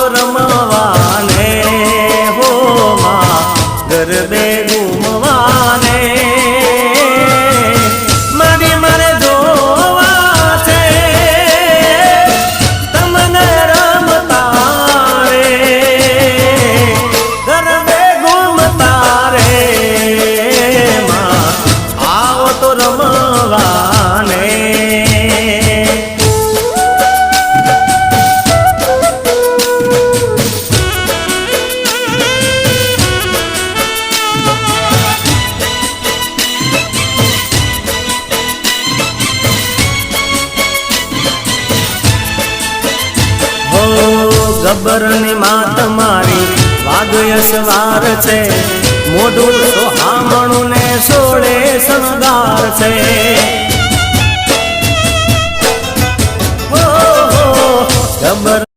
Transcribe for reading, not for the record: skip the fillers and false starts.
રમવાને હો માં ગરબે ઘૂમવાને મારી મારે જોવા છે તમને રમતા રે ગરબે ઘૂમતા રે માં આવો તો રમવાને ગબ્બર ની માત મારી વાઘય સવાર છે મોઢું સોહામણું ને સોળે શણગાર છે ગબ્બર